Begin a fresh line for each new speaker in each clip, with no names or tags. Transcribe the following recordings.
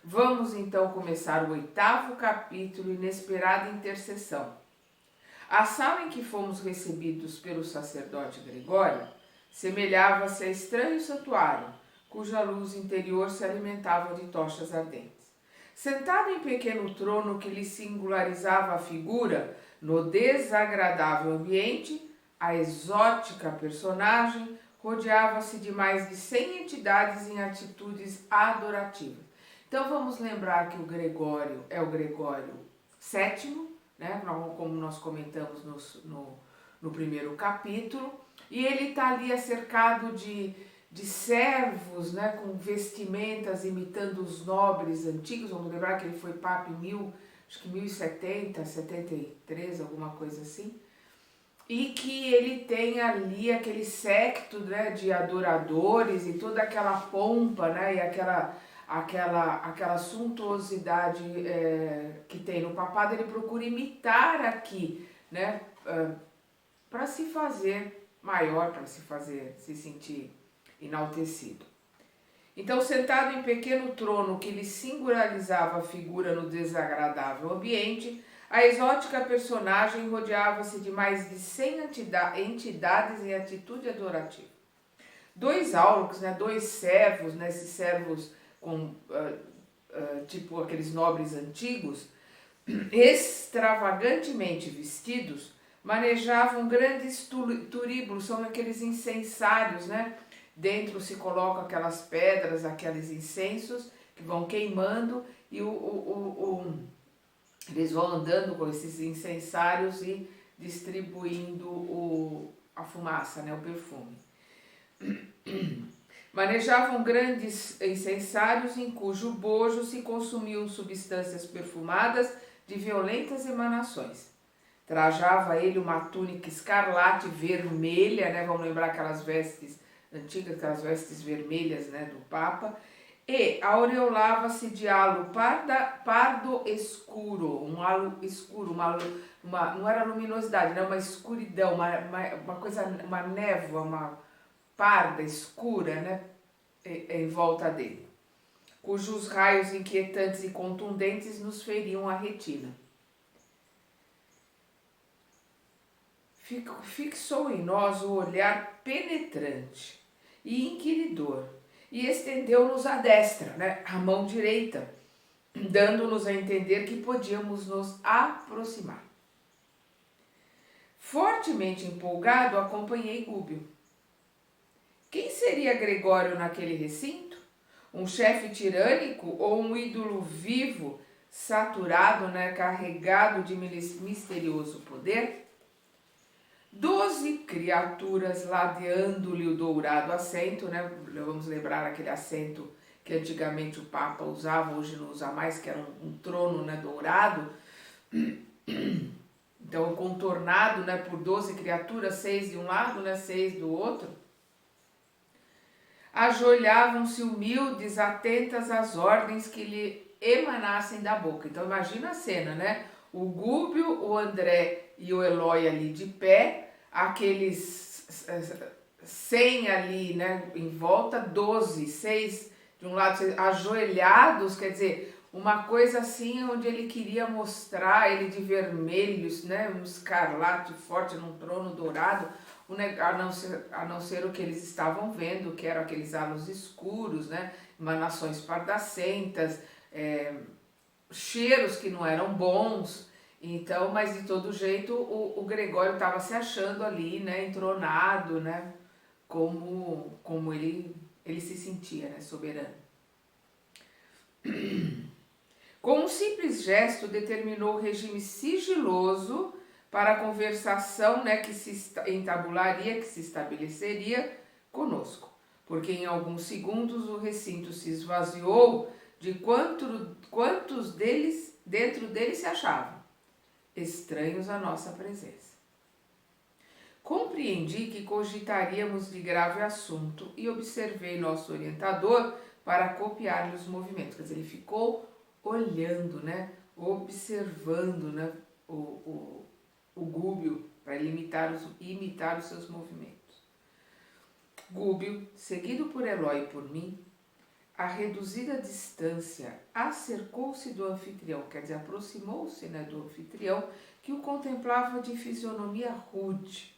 Vamos então começar o 8º capítulo, Inesperada Intercessão. A sala em que fomos recebidos pelo sacerdote Gregório semelhava-se a estranho santuário, cuja luz interior se alimentava de tochas ardentes. Sentado em pequeno trono que lhe singularizava a figura, no desagradável ambiente, a exótica personagem rodeava-se de mais de 100 entidades em atitudes adorativas. Então vamos lembrar que o Gregório é o Gregório VII, né? Como nós comentamos no primeiro capítulo, e ele está ali cercado de servos, né, com vestimentas imitando os nobres antigos. Vamos lembrar que ele foi papa em acho que 1070, 73, alguma coisa assim. E que ele tem ali aquele séquito, né, de adoradores e toda aquela pompa, né, e aquela suntuosidade que tem no papado. Ele procura imitar aqui, né, para se fazer maior, para se sentir enaltecido. Então, sentado em pequeno trono que lhe singularizava a figura no desagradável ambiente, a exótica personagem rodeava-se de mais de 100 entidades em atitude adorativa. Dois áulicos, né, dois servos, né, esses servos com tipo aqueles nobres antigos, extravagantemente vestidos, manejavam grandes turíbulos, são aqueles incensários, né? Dentro se colocam aquelas pedras, aqueles incensos que vão queimando e eles vão andando com esses incensários e distribuindo a fumaça, né? O perfume. Manejavam grandes incensários em cujo bojo se consumiam substâncias perfumadas de violentas emanações. Trajava ele uma túnica escarlate vermelha, né? Vamos lembrar aquelas vestes antigas, aquelas vestes vermelhas, né, do Papa, e aureolava-se de halo pardo escuro, um halo escuro, não era luminosidade, né, uma escuridão, uma coisa, uma névoa, uma parda escura, né, em volta dele, cujos raios inquietantes e contundentes nos feriam a retina. Fixou em nós o olhar penetrante e inquiridor e estendeu-nos a destra, né, a mão direita, dando-nos a entender que podíamos nos aproximar. Fortemente empolgado, acompanhei Gúbio. Quem seria Gregório naquele recinto? Um chefe tirânico ou um ídolo vivo, saturado, né, carregado de misterioso poder? 12 criaturas ladeando-lhe o dourado assento, né? Vamos lembrar aquele assento que antigamente o Papa usava, hoje não usa mais, que era um trono, né, dourado. Então, contornado, né, por 12 criaturas, 6 de um lado, né, 6 do outro. Ajoelhavam-se humildes, atentas às ordens que lhe emanassem da boca. Então, imagina a cena, né? O Gúbio, o André e o Eloy ali de pé, aqueles 100 ali, né, em volta, 12, 6 de um lado, 6, ajoelhados, quer dizer, uma coisa assim onde ele queria mostrar, ele de vermelhos, né, um escarlate forte num trono dourado, a não ser o que eles estavam vendo, que eram aqueles halos escuros, né, emanações pardacentas, cheiros que não eram bons. Então, mas de todo jeito o Gregório estava se achando ali, né, entronado, né, como ele se sentia, né, soberano. Com um simples gesto determinou o regime sigiloso para a conversação, né, que se entabularia, que se estabeleceria conosco, porque em alguns segundos o recinto se esvaziou de quantos deles dentro dele se achavam estranhos à nossa presença. Compreendi que cogitaríamos de grave assunto e observei nosso orientador para copiar-lhe os movimentos. Quer dizer, ele ficou olhando, né, observando, né, o Gúbio para ele imitar os seus movimentos. Gúbio, seguido por Eloy e por mim, a reduzida distância, acercou-se do anfitrião, quer dizer, aproximou-se, né, do anfitrião, que o contemplava de fisionomia rude,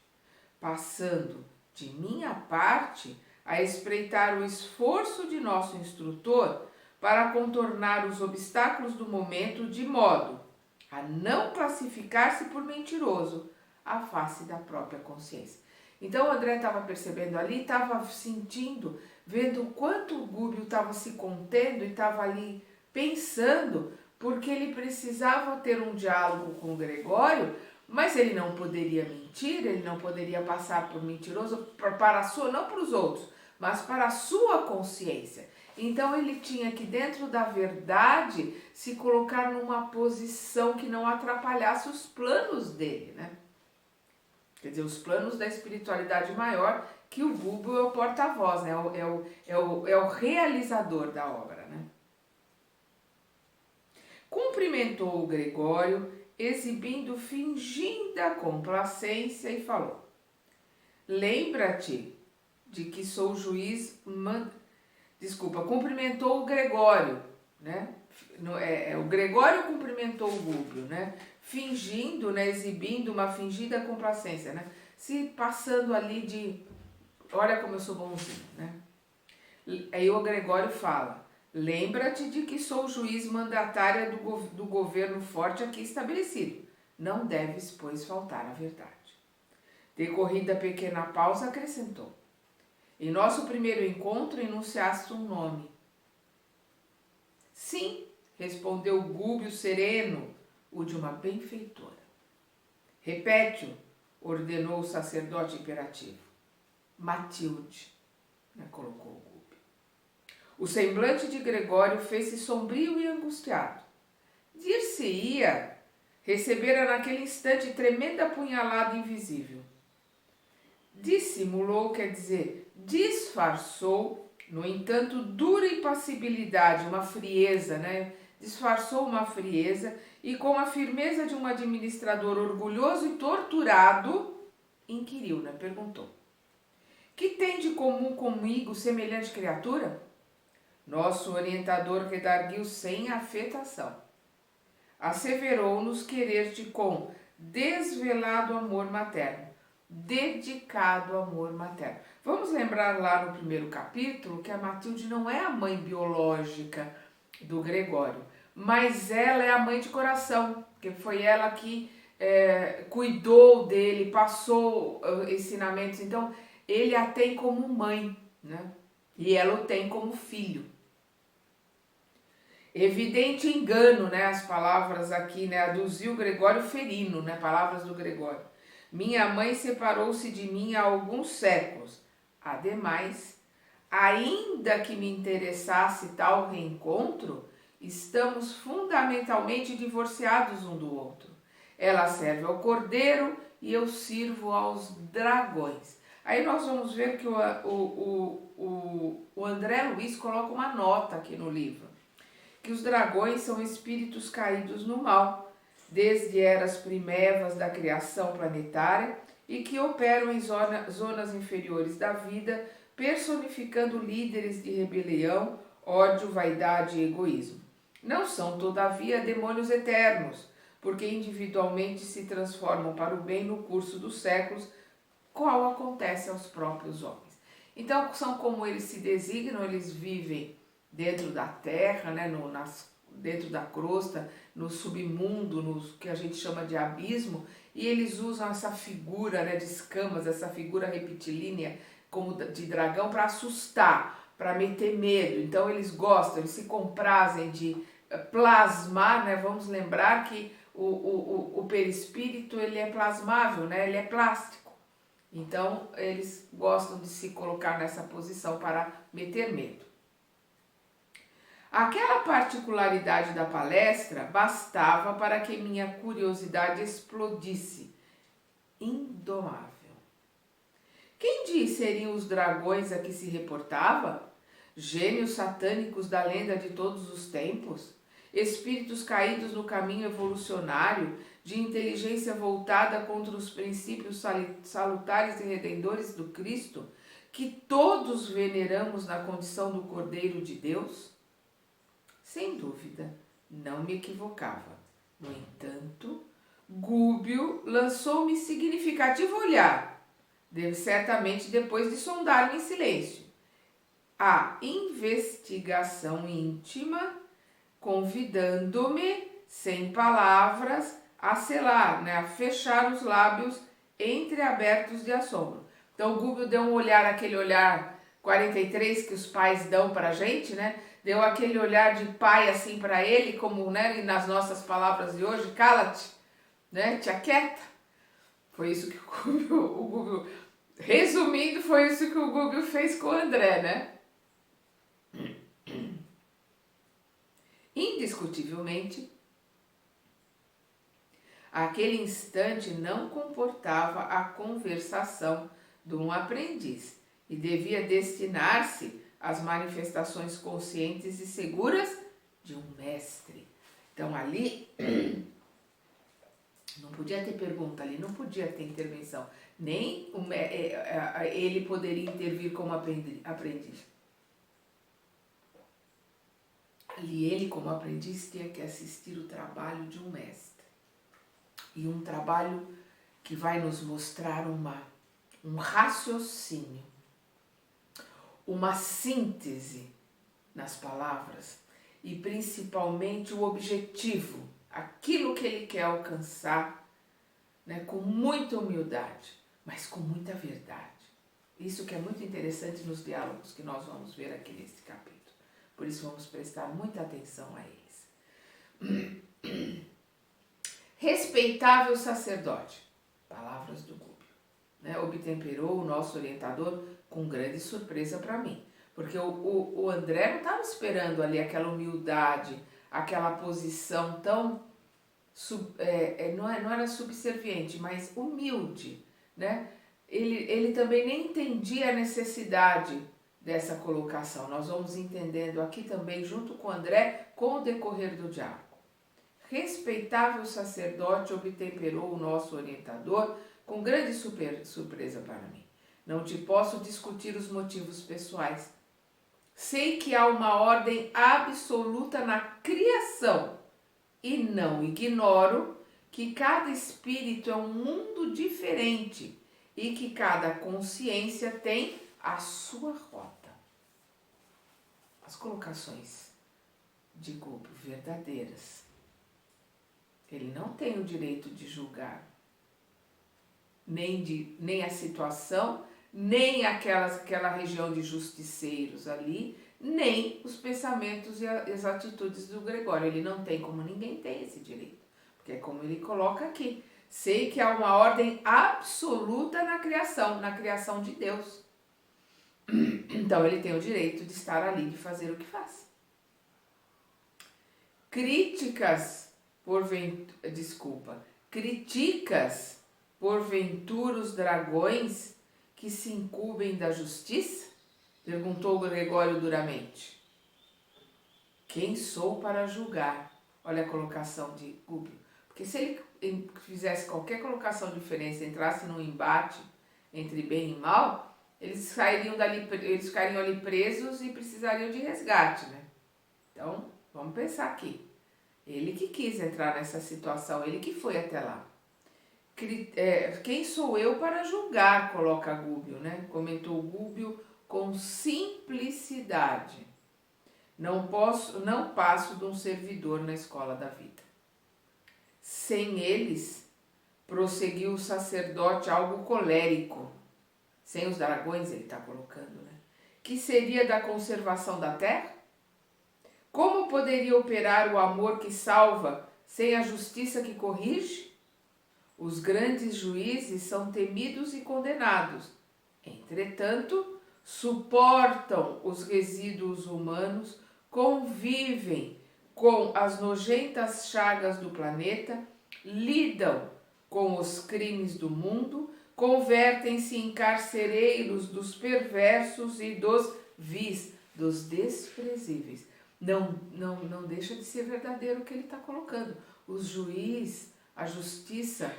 passando, de minha parte, a espreitar o esforço de nosso instrutor para contornar os obstáculos do momento de modo a não classificar-se por mentiroso à face da própria consciência. Então o André estava percebendo ali, estava sentindo, vendo o quanto o Gubbio estava se contendo e estava ali pensando, porque ele precisava ter um diálogo com o Gregório, mas ele não poderia mentir, ele não poderia passar por mentiroso para a sua, não para os outros, mas para a sua consciência. Então ele tinha que, dentro da verdade, se colocar numa posição que não atrapalhasse os planos dele, né? Quer dizer, os planos da espiritualidade maior, que o Gubbio é o porta-voz, né? É o realizador da obra, né? Cumprimentou o Gregório, exibindo fingida complacência, e falou: lembra-te de que sou juiz... cumprimentou o Gregório, né? O Gregório cumprimentou o Gubbio, né? Fingindo, né? Exibindo uma fingida complacência, né? Se passando ali de, olha como eu sou bonzinho, né? Aí o Gregório fala: lembra-te de que sou juiz mandatária do governo forte aqui estabelecido. Não deves, pois, faltar à verdade. Decorrida a pequena pausa, acrescentou: em nosso primeiro encontro enunciaste um nome. Sim, respondeu Gubbio sereno, o de uma benfeitora. Repete-o, ordenou o sacerdote imperativo. Matilde, né, colocou o Gubbio. O semblante de Gregório fez-se sombrio e angustiado. Dir-se-ia, recebera naquele instante tremenda punhalada invisível. Dissimulou, quer dizer, disfarçou, no entanto, dura impassibilidade, uma frieza, né? Disfarçou uma frieza e, com a firmeza de um administrador orgulhoso e torturado, inquiriu, né? Perguntou: que tem de comum comigo semelhante criatura? Nosso orientador redarguiu sem afetação. Asseverou-nos querer-te com desvelado amor materno, dedicado amor materno. Vamos lembrar lá no primeiro capítulo que a Matilde não é a mãe biológica do Gregório, mas ela é a mãe de coração, que foi ela que cuidou dele, passou ensinamentos. Então ele a tem como mãe, né? E ela o tem como filho. Evidente engano, né? As palavras aqui, né? Aduziu Gregório ferino, né? Palavras do Gregório. Minha mãe separou-se de mim há alguns séculos. Ademais, ainda que me interessasse tal reencontro, estamos fundamentalmente divorciados um do outro. Ela serve ao cordeiro e eu sirvo aos dragões. Aí nós vamos ver que o André Luiz coloca uma nota aqui no livro, que os dragões são espíritos caídos no mal, desde eras primevas da criação planetária, e que operam em zonas inferiores da vida, personificando líderes de rebelião, ódio, vaidade e egoísmo. Não são, todavia, demônios eternos, porque individualmente se transformam para o bem no curso dos séculos, qual acontece aos próprios homens. Então, são como eles se designam, eles vivem dentro da terra, né, dentro da crosta, no submundo, no que a gente chama de abismo, e eles usam essa figura, né, de escamas, essa figura retilínea como de dragão para assustar, para meter medo. Então eles gostam, eles se comprazem de plasmar, né? Vamos lembrar que o perispírito ele é plasmável, né? Ele é plástico. Então eles gostam de se colocar nessa posição para meter medo. Aquela particularidade da palestra bastava para que minha curiosidade explodisse. Indomável. Quem diz seriam os dragões a que se reportava? Gênios satânicos da lenda de todos os tempos? Espíritos caídos no caminho evolucionário, de inteligência voltada contra os princípios salutares e redentores do Cristo, que todos veneramos na condição do Cordeiro de Deus? Sem dúvida, não me equivocava. No entanto, Gúbio lançou-me significativo olhar, certamente depois de sondar-me em silêncio. A investigação íntima, convidando-me, sem palavras, a selar, né, a fechar os lábios entreabertos de assombro. Então o Gúbio deu um olhar, aquele olhar 43 que os pais dão pra gente, né? Deu aquele olhar de pai assim para ele, como, né, nas nossas palavras de hoje, cala-te, né? Te aquieta. Foi isso que o Gúbio, resumindo, foi isso que o Gúbio fez com o André, né? Indiscutivelmente, aquele instante não comportava a conversação de um aprendiz e devia destinar-se às manifestações conscientes e seguras de um mestre. Então ali não podia ter pergunta, ali não podia ter intervenção, nem ele poderia intervir como aprendiz. Ali ele, como aprendiz, tinha que assistir o trabalho de um mestre. E um trabalho que vai nos mostrar um raciocínio, uma síntese nas palavras e principalmente o objetivo, aquilo que ele quer alcançar, né, com muita humildade, mas com muita verdade. Isso que é muito interessante nos diálogos que nós vamos ver aqui nesse capítulo. Por isso vamos prestar muita atenção a eles. Respeitável sacerdote, palavras do Gúbio, né, obtemperou o nosso orientador com grande surpresa para mim. Porque o André não estava esperando ali aquela humildade, aquela posição tão, não era subserviente, mas humilde, né? Ele também nem entendia a necessidade dessa colocação. Nós vamos entendendo aqui também, junto com o André, com o decorrer do diálogo. Respeitável sacerdote obtemperou o nosso orientador com grande surpresa para mim. Não te posso discutir os motivos pessoais. Sei que há uma ordem absoluta na criação e não ignoro que cada espírito é um mundo diferente e que cada consciência tem a sua rota. As colocações de Gúbio verdadeiras. Ele não tem o direito de julgar nem a situação, nem aquela região de justiceiros ali, nem os pensamentos e as atitudes do Gregório. Ele não tem, como ninguém tem esse direito. Porque é como ele coloca aqui. Sei que há uma ordem absoluta na criação de Deus. Então ele tem o direito de estar ali, de fazer o que faz. Criticas porventura os dragões que se incumbem da justiça? Perguntou Gregório duramente. Quem sou para julgar? Olha a colocação de Gúbio. Porque se ele fizesse qualquer colocação diferente, entrasse num embate entre bem e mal, eles ficariam ali presos e precisariam de resgate, né? Então, vamos pensar aqui. Ele que quis entrar nessa situação, ele que foi até lá. Quem sou eu para julgar, coloca Gúbio, né? Comentou Gúbio com simplicidade. Não passo de um servidor na escola da vida. Sem eles, prosseguiu o sacerdote algo colérico. Sem os dragões, ele está colocando, né? Que seria da conservação da terra? Como poderia operar o amor que salva sem a justiça que corrige? Os grandes juízes são temidos e condenados. Entretanto, suportam os resíduos humanos, convivem com as nojentas chagas do planeta, lidam com os crimes do mundo, convertem-se em carcereiros dos perversos e dos vis, dos desprezíveis. Não deixa de ser verdadeiro o que ele está colocando. Os juízes, a justiça,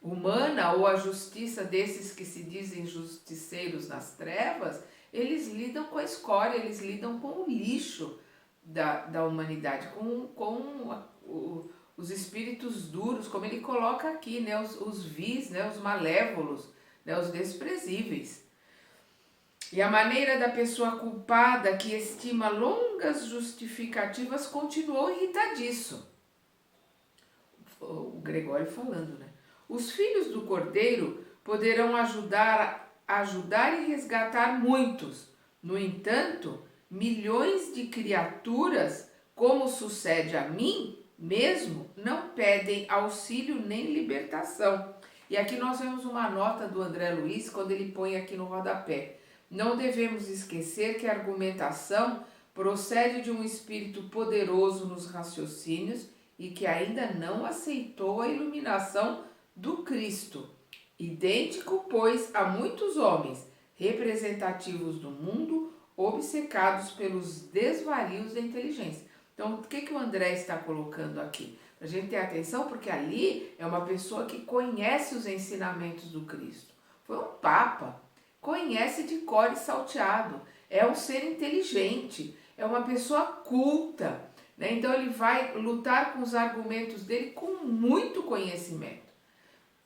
humana ou a justiça desses que se dizem justiceiros nas trevas, eles lidam com a escória, eles lidam com o lixo da humanidade, os espíritos duros, como ele coloca aqui, né, os vis, né, os malévolos, né, os desprezíveis. E a maneira da pessoa culpada que estima longas justificativas continuou irritadiço. O Gregório falando, né? Os filhos do Cordeiro poderão ajudar e resgatar muitos. No entanto, milhões de criaturas, como sucede a mim mesmo, não pedem auxílio nem libertação. E aqui nós vemos uma nota do André Luiz, quando ele põe aqui no rodapé. Não devemos esquecer que a argumentação procede de um espírito poderoso nos raciocínios e que ainda não aceitou a iluminação do Cristo. Idêntico, pois, a muitos homens representativos do mundo, obcecados pelos desvarios da inteligência. Então, o que o André está colocando aqui? Para a gente ter atenção, porque ali é uma pessoa que conhece os ensinamentos do Cristo. Foi um papa, conhece de cor e salteado, é um ser inteligente, é uma pessoa culta, né? Então ele vai lutar com os argumentos dele com muito conhecimento.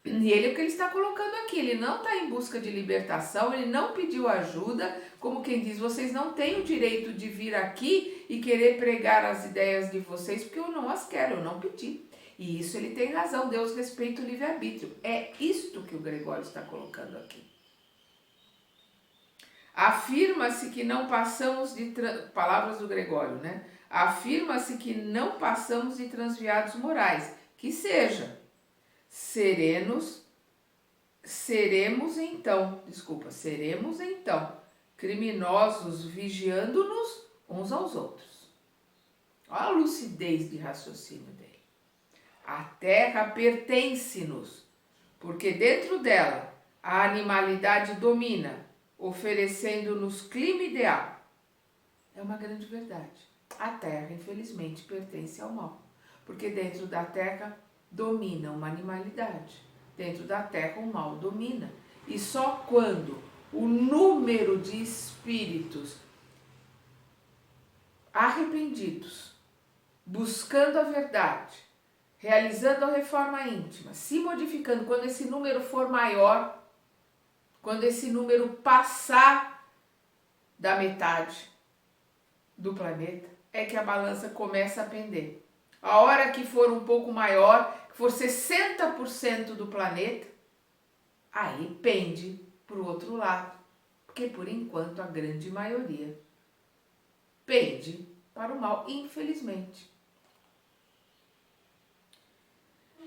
E ele, o que ele está colocando aqui, ele não está em busca de libertação, ele não pediu ajuda, como quem diz, vocês não têm o direito de vir aqui e querer pregar as ideias de vocês, porque eu não as quero, eu não pedi. E isso ele tem razão, Deus respeita o livre-arbítrio. É isto que o Gregório está colocando aqui. Afirma-se que não passamos de... Palavras do Gregório, né? Afirma-se que não passamos de transviados morais. Que seja. Seremos então, criminosos vigiando-nos uns aos outros. Olha a lucidez de raciocínio dele. A terra pertence-nos, porque dentro dela a animalidade domina, oferecendo-nos clima ideal. É uma grande verdade. A terra, infelizmente, pertence ao mal, porque dentro da terra domina uma animalidade. Dentro da terra o mal domina. E só quando o número de espíritos arrependidos, buscando a verdade, realizando a reforma íntima, se modificando, quando esse número for maior, quando esse número passar da metade do planeta, é que a balança começa a pender. A hora que for um pouco maior, que for 60% do planeta, aí pende para o outro lado. Porque por enquanto a grande maioria pende para o mal, infelizmente.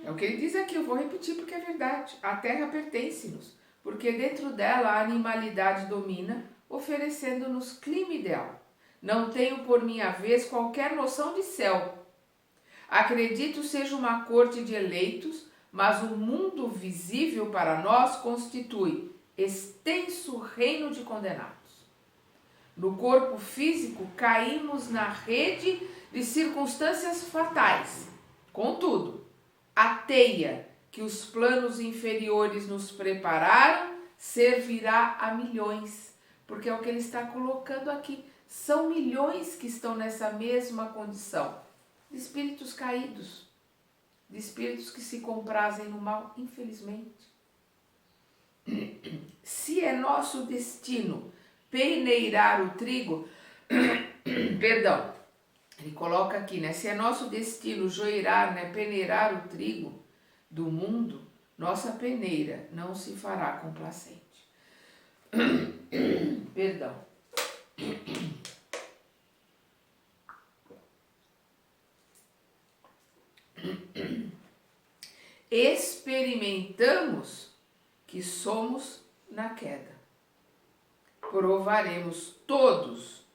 É o que ele diz aqui, eu vou repetir porque é verdade. A terra pertence-nos, porque dentro dela a animalidade domina, oferecendo-nos clima ideal. Não tenho por minha vez qualquer noção de céu. Acredito seja uma corte de eleitos, mas o mundo visível para nós constitui extenso reino de condenados. No corpo físico caímos na rede de circunstâncias fatais. Contudo, a teia que os planos inferiores nos prepararam servirá a milhões, porque é o que ele está colocando aqui. São milhões que estão nessa mesma condição, de espíritos caídos, de espíritos que se comprazem no mal, infelizmente. Se é nosso destino peneirar o trigo, perdão, ele coloca aqui, né? Se é nosso destino joirar, né, peneirar o trigo do mundo, nossa peneira não se fará complacente. Perdão. Experimentamos que somos na queda. Provaremos todos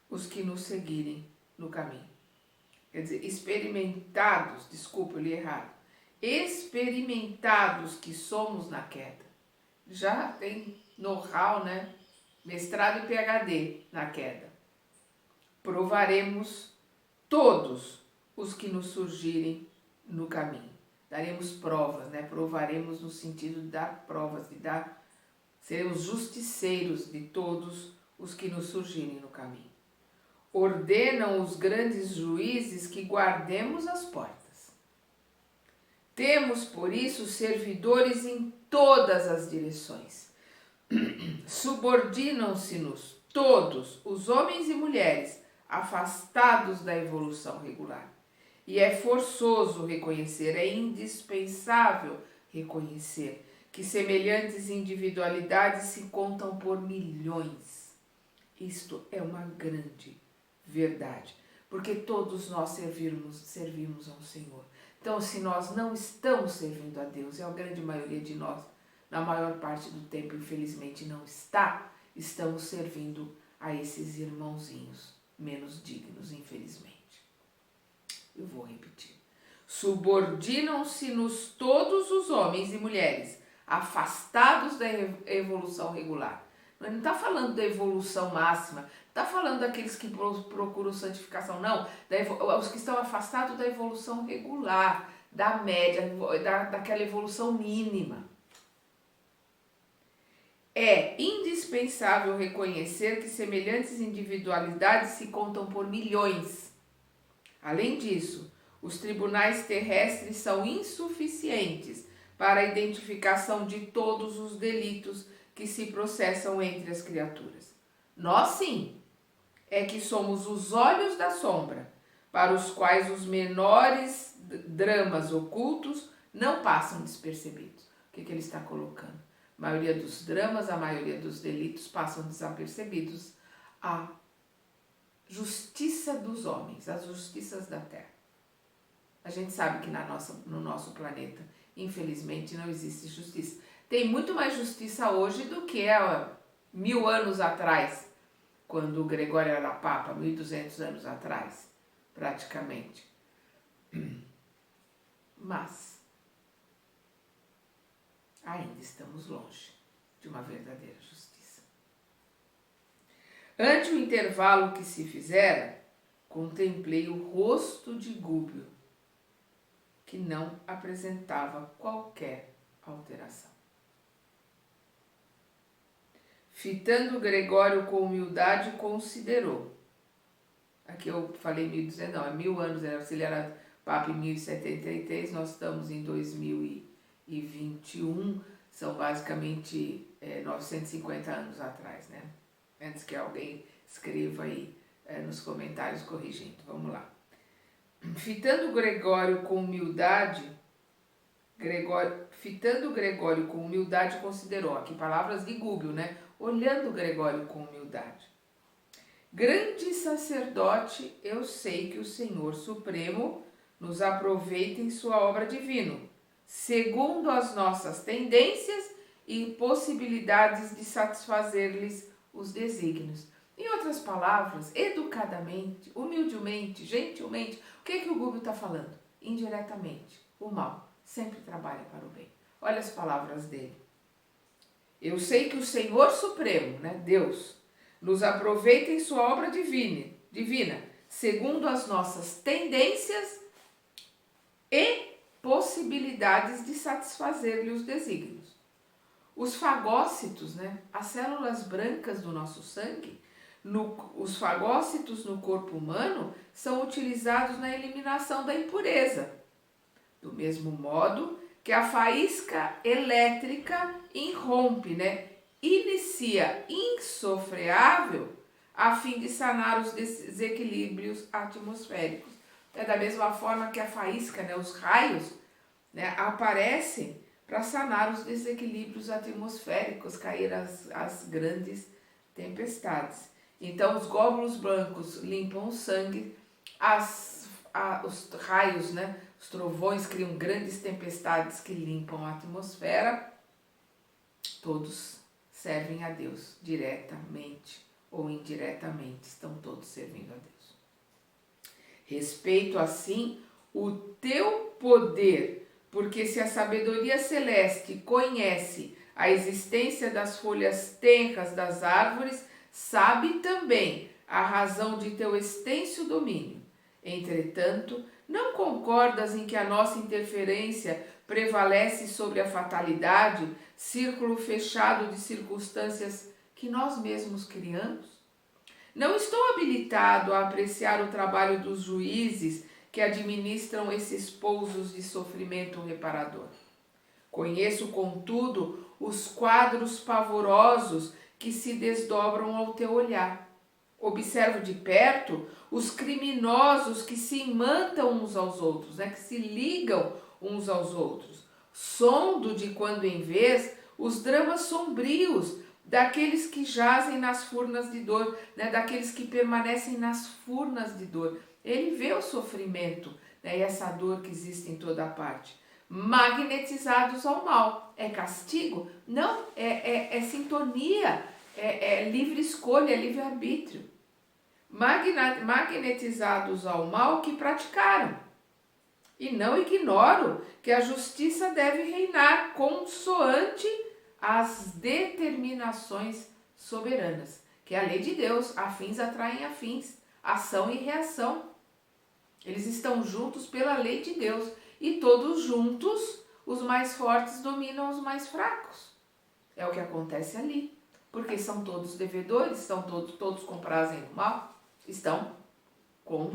os que nos seguirem no caminho. Quer dizer, experimentados, desculpa, eu li errado. Experimentados que somos na queda. Já tem know-how, né? Mestrado e PhD na queda. Provaremos todos os que nos surgirem no caminho. daremos provas, né? Provaremos no sentido de dar provas, seremos justiceiros de todos os que nos surgirem no caminho. Ordenam os grandes juízes que guardemos as portas. Temos, por isso, servidores em todas as direções. Subordinam-se-nos todos, os homens e mulheres, afastados da evolução regular. E é forçoso reconhecer, é indispensável reconhecer que semelhantes individualidades se contam por milhões. Isto é uma grande verdade, porque todos nós servimos ao Senhor. Então, se nós não estamos servindo a Deus, e a grande maioria de nós, na maior parte do tempo, infelizmente, não estamos servindo a esses irmãozinhos menos dignos, infelizmente. Eu vou repetir. Subordinam-se-nos todos os homens e mulheres, afastados da evolução regular. Não está falando da evolução máxima, não está falando daqueles que procuram santificação, não. Os que estão afastados da evolução regular, da média, daquela evolução mínima. É indispensável reconhecer que semelhantes individualidades se contam por milhões. Além disso, os tribunais terrestres são insuficientes para a identificação de todos os delitos que se processam entre as criaturas. Nós sim, é que somos os olhos da sombra, para os quais os menores dramas ocultos não passam despercebidos. O que ele está colocando? A maioria dos dramas, a maioria dos delitos passam desapercebidos. A justiça dos homens, as justiças da terra. A gente sabe que no nosso planeta, infelizmente, não existe justiça. Tem muito mais justiça hoje do que há 1000 anos atrás, quando o Gregório era Papa, 1200 anos atrás, praticamente. Mas ainda estamos longe de uma verdadeira justiça. Ante o intervalo que se fizera, contemplei o rosto de Gúbio, que não apresentava qualquer alteração. Fitando Gregório com humildade, considerou. Aqui eu falei 1200, não, é 1000 anos, se ele era Papa em 1073, nós estamos em 2021, são basicamente 950 anos atrás, né? Antes que alguém escreva aí nos comentários corrigindo. Vamos lá. Fitando Gregório com humildade, considerou, aqui palavras de Gúbio, né? Olhando Gregório com humildade. Grande sacerdote, eu sei que o Senhor Supremo nos aproveita em sua obra divina, segundo as nossas tendências e possibilidades de satisfazer-lhes os desígnios. Em outras palavras, educadamente, humildemente, gentilmente, o que o Gúbio está falando? Indiretamente, o mal sempre trabalha para o bem. Olha as palavras dele. Eu sei que o Senhor Supremo, né, Deus, nos aproveita em sua obra divina, segundo as nossas tendências e possibilidades de satisfazer-lhe os desígnios. Os fagócitos, né, as células brancas do nosso sangue, os fagócitos no corpo humano são utilizados na eliminação da impureza. Do mesmo modo que a faísca elétrica irrompe, né, inicia insofreável a fim de sanar os desequilíbrios atmosféricos. É da mesma forma que a faísca, né, os raios, né, aparecem para sanar os desequilíbrios atmosféricos, cair as grandes tempestades. Então, os glóbulos brancos limpam o sangue, os raios, né, os trovões criam grandes tempestades que limpam a atmosfera. Todos servem a Deus, diretamente ou indiretamente, estão todos servindo a Deus. Respeito, assim, o teu poder, porque se a sabedoria celeste conhece a existência das folhas tenras das árvores, sabe também a razão de teu extenso domínio. Entretanto, não concordas em que a nossa interferência prevalece sobre a fatalidade, círculo fechado de circunstâncias que nós mesmos criamos? Não estou habilitado a apreciar o trabalho dos juízes que administram esses pousos de sofrimento reparador. Conheço, contudo, os quadros pavorosos que se desdobram ao teu olhar. Observo de perto os criminosos que se imantam uns aos outros, que se ligam uns aos outros. Sondo de quando em vez os dramas sombrios daqueles que jazem nas furnas de dor, daqueles que permanecem nas furnas de dor. Ele vê o sofrimento, e essa dor que existe em toda parte. Magnetizados ao mal. É castigo? Não, é sintonia, é livre escolha, é livre-arbítrio. Magnetizados ao mal que praticaram. E não ignoro que a justiça deve reinar consoante as determinações soberanas, que é a lei de Deus. Afins atraem afins, ação e reação. Eles estão juntos pela lei de Deus. E todos juntos, os mais fortes dominam os mais fracos. É o que acontece ali. Porque são todos devedores, estão todos comprazem no mal, estão com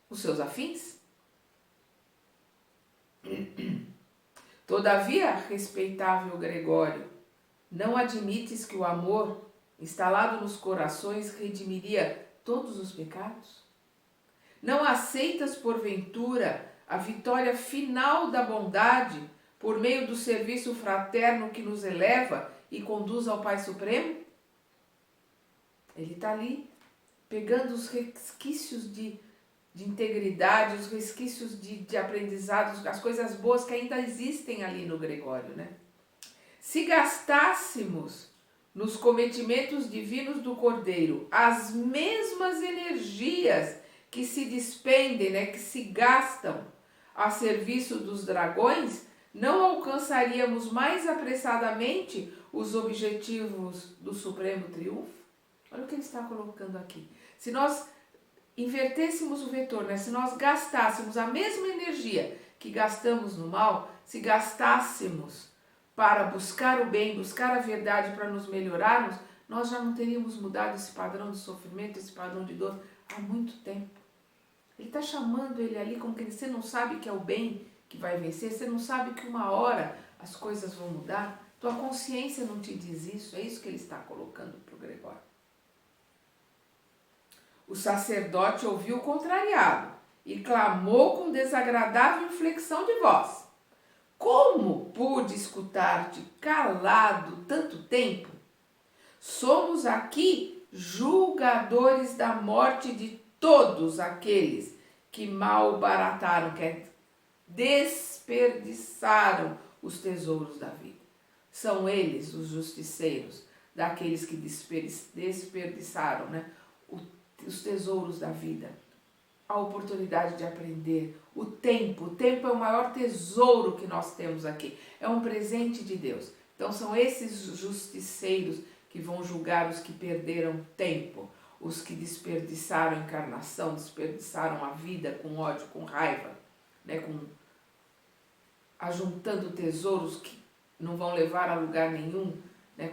os seus afins. Todavia, respeitável Gregório, não admites que o amor, instalado nos corações, redimiria todos os pecados? Não aceitas, porventura, a vitória final da bondade por meio do serviço fraterno que nos eleva e conduz ao Pai Supremo? Ele está ali, pegando os resquícios de integridade, os resquícios de aprendizados, as coisas boas que ainda existem ali no Gregório, Se gastássemos nos cometimentos divinos do Cordeiro as mesmas energias que se despendem, que se gastam a serviço dos dragões, não alcançaríamos mais apressadamente os objetivos do Supremo Triunfo? Olha o que ele está colocando aqui. Se nós invertêssemos o vetor, se nós gastássemos a mesma energia que gastamos no mal, se gastássemos para buscar o bem, buscar a verdade, para nos melhorarmos, nós já não teríamos mudado esse padrão de sofrimento, esse padrão de dor há muito tempo. Ele está chamando ele ali como que você não sabe que é o bem que vai vencer, você não sabe que uma hora as coisas vão mudar, tua consciência não te diz isso, é isso que ele está colocando para o Gregório. O sacerdote ouviu contrariado e clamou com desagradável inflexão de voz: como pude escutar-te calado tanto tempo? Somos aqui julgadores da morte de todos aqueles que malbarataram, que desperdiçaram os tesouros da vida. São eles os justiceiros daqueles que desperdiçaram, os tesouros da vida, a oportunidade de aprender, o tempo é o maior tesouro que nós temos aqui, é um presente de Deus. Então são esses justiceiros que vão julgar os que perderam tempo, os os que encarnação, desperdiçaram a vida com ódio, com raiva, ajuntando tesouros que não vão levar a lugar nenhum,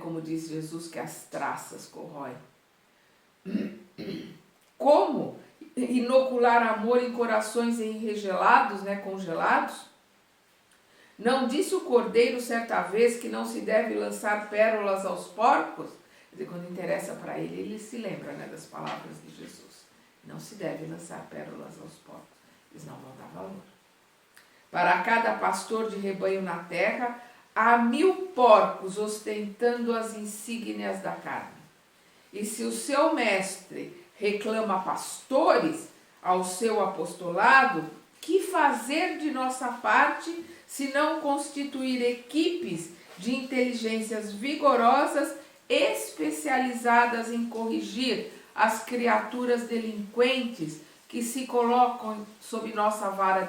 como diz Jesus, que as traças corroem. Como inocular amor em corações enregelados, congelados? Não disse o Cordeiro certa vez que não se deve lançar pérolas aos porcos? Quer dizer, quando interessa para ele, ele se lembra das palavras de Jesus. Não se deve lançar pérolas aos porcos, eles não vão dar valor. Para cada pastor de rebanho na terra, há 1000 porcos ostentando as insígnias da carne. E se o seu mestre reclama pastores ao seu apostolado, que fazer de nossa parte se não constituir equipes de inteligências vigorosas especializadas em corrigir as criaturas delinquentes que se colocam sob nossa vara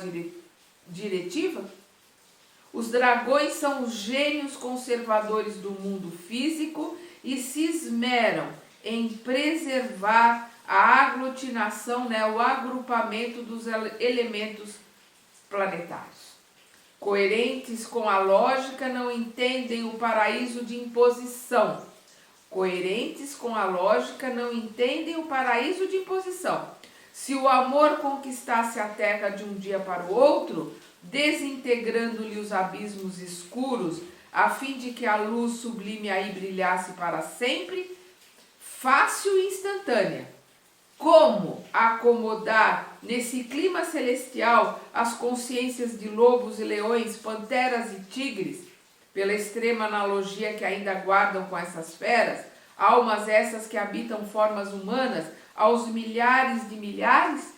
diretiva? Os dragões são os gênios conservadores do mundo físico e se esmeram em preservar a aglutinação, né, o agrupamento dos elementos planetários. Coerentes com a lógica, não entendem o paraíso de imposição. Coerentes com a lógica, não entendem o paraíso de imposição. Se o amor conquistasse a terra de um dia para o outro, desintegrando-lhe os abismos escuros, a fim de que a luz sublime aí brilhasse para sempre, fácil e instantânea. Como acomodar nesse clima celestial as consciências de lobos e leões, panteras e tigres, pela extrema analogia que ainda guardam com essas feras, almas essas que habitam formas humanas, aos milhares de milhares?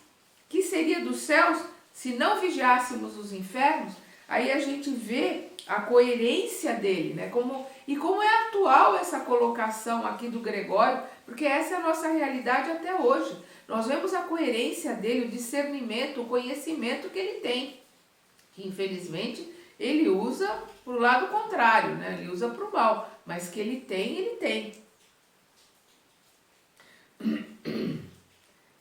Que seria dos céus se não vigiássemos os infernos? Aí a gente vê a coerência dele, né? Como é atual essa colocação aqui do Gregório, porque essa é a nossa realidade até hoje. Nós vemos a coerência dele, o discernimento, o conhecimento que ele tem, que infelizmente ele usa para o lado contrário, né? Ele usa para o mal, mas que ele tem, ele tem.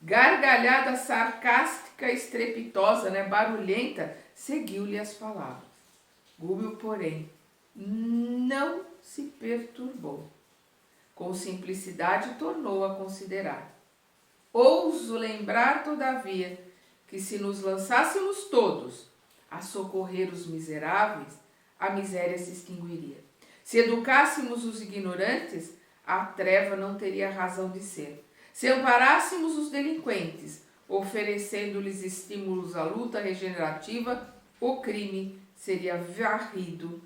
Gargalhada sarcástica, estrepitosa, né? Barulhenta, seguiu-lhe as palavras. Gúbio, porém, não se perturbou. Com simplicidade tornou a considerar. Ouso lembrar, todavia, que se nos lançássemos todos a socorrer os miseráveis, a miséria se extinguiria. Se educássemos os ignorantes, a treva não teria razão de ser. Se amparássemos os delinquentes, oferecendo-lhes estímulos à luta regenerativa, o crime seria varrido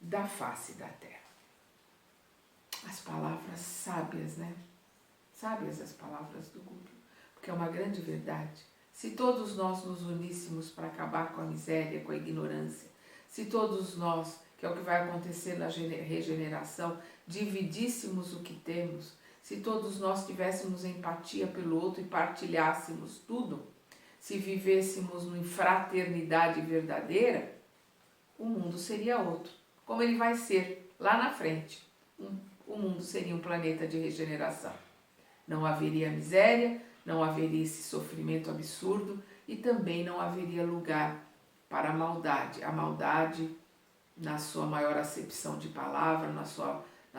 da face da terra. As palavras sábias, né? Sábias as palavras do Gúbio, porque é uma grande verdade. Se todos nós nos uníssemos para acabar com a miséria, com a ignorância, se todos nós, que é o que vai acontecer na regeneração, dividíssemos o que temos, se todos nós tivéssemos empatia pelo outro e partilhássemos tudo, se vivêssemos em fraternidade verdadeira, o mundo seria outro. Como ele vai ser lá na frente, o mundo seria um planeta de regeneração. Não haveria miséria, não haveria esse sofrimento absurdo e também não haveria lugar para a maldade. A maldade, na sua maior acepção de palavra, na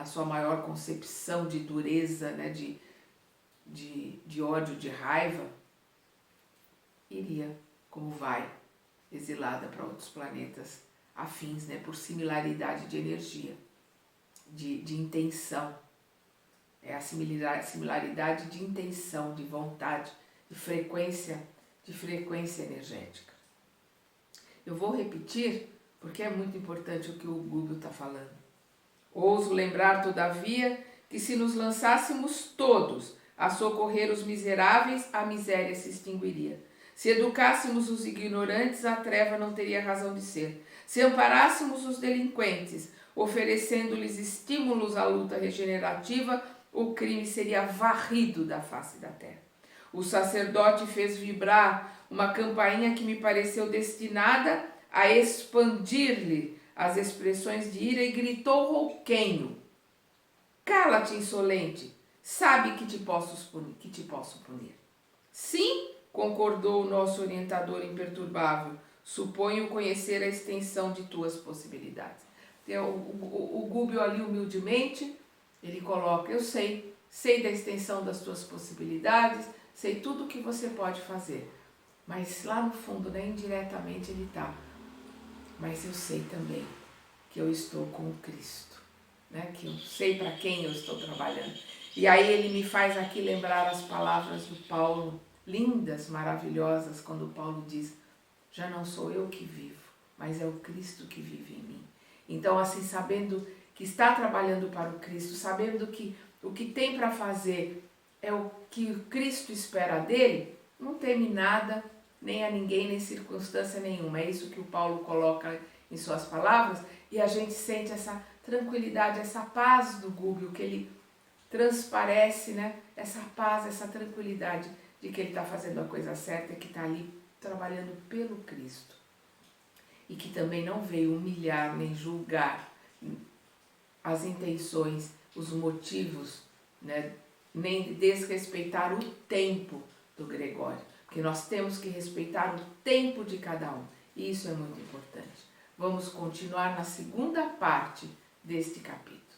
sua maior concepção de dureza, né, de ódio, de raiva, iria, como vai, exilada para outros planetas afins, né, por similaridade de energia, de intenção. É a similaridade de intenção, de vontade, de frequência energética. Eu vou repetir, porque é muito importante o que o Gúbio está falando. Ouso lembrar, todavia, que se nos lançássemos todos a socorrer os miseráveis, a miséria se extinguiria. Se educássemos os ignorantes, a treva não teria razão de ser. Se amparássemos os delinquentes, oferecendo-lhes estímulos à luta regenerativa, o crime seria varrido da face da terra. O sacerdote fez vibrar uma campainha que me pareceu destinada a expandir-lhe as expressões de ira e gritou rouquenho: cala-te, insolente, sabe que te posso punir. Sim, concordou o nosso orientador imperturbável, suponho conhecer a extensão de tuas possibilidades. O Gúbio ali humildemente, ele coloca: eu sei da extensão das tuas possibilidades, sei tudo o que você pode fazer. Mas lá no fundo, né, indiretamente ele está: mas eu sei também que eu estou com o Cristo, né, que eu sei para quem eu estou trabalhando. E aí ele me faz aqui lembrar as palavras do Paulo, lindas, maravilhosas, quando Paulo diz: já não sou eu que vivo, mas é o Cristo que vive em mim. Então, assim, sabendo que está trabalhando para o Cristo, sabendo que o que tem para fazer é o que o Cristo espera dele, não teme nada, nem a ninguém, nem circunstância nenhuma. É isso que o Paulo coloca em suas palavras, e a gente sente essa tranquilidade, essa paz do Gúbio, que ele transparece, né? Essa paz, essa tranquilidade de que ele está fazendo a coisa certa, que está ali trabalhando pelo Cristo. E que também não veio humilhar nem julgar as intenções, os motivos, né, nem de desrespeitar o tempo do Gregório, porque nós temos que respeitar o tempo de cada um. E isso é muito importante. Vamos continuar na segunda parte deste capítulo.